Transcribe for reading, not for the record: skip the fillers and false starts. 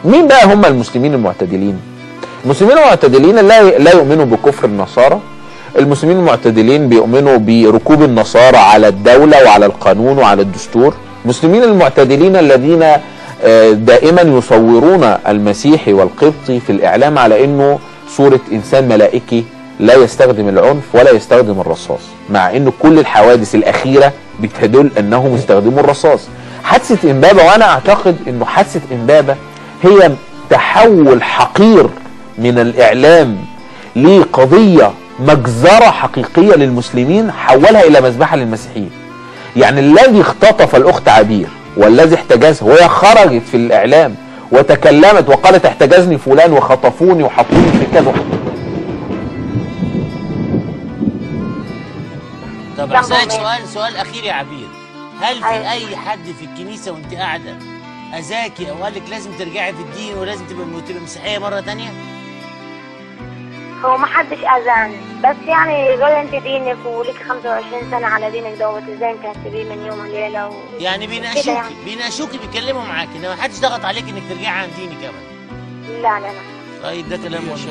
مين بقى هم المسلمين المعتدلين؟ المسلمين المعتدلين لا يؤمنوا بكفر النصارى. المسلمين المعتدلين بيؤمنوا بركوب النصارى على الدولة وعلى القانون وعلى الدستور. المسلمين المعتدلين الذين دائما يصورون المسيحي والقبطي في الإعلام على أنه صورة إنسان ملائكي لا يستخدم العنف ولا يستخدم الرصاص، مع أنه كل الحوادث الأخيرة بتدل أنهم استخدموا الرصاص. حادثة إمبابة، وأنا أعتقد أنه حادثة إمبابة هي تحول حقير من الإعلام لقضية مجزرة حقيقية للمسلمين، حولها إلى مذبحة للمسيحيين. يعني الذي اختطف الأخت عبير والذي احتجزها وهي خرجت في الإعلام وتكلمت وقالت احتجزني فلان وخطفوني وحطوني في كذا. طب هسألك سؤال أخير يا عبير، هل في أي حد في الكنيسة وأنت قاعدة أذاكي أو قال لك لازم ترجعي في الدين ولازم تبقى مسيحية مرة تانية؟ هو ما حدش اذاني، بس يعني يقول انت دينك ولك 25 سنه على دينك دوت، ازاي انت هتسيبيه من يوم وليله يعني بيناقشوكي بيتكلموا معاكي، انما ما حدش ضغط عليك انك ترجعي عن دينك ابدا؟ لا لا لا. طيب ده كلام مظبوط.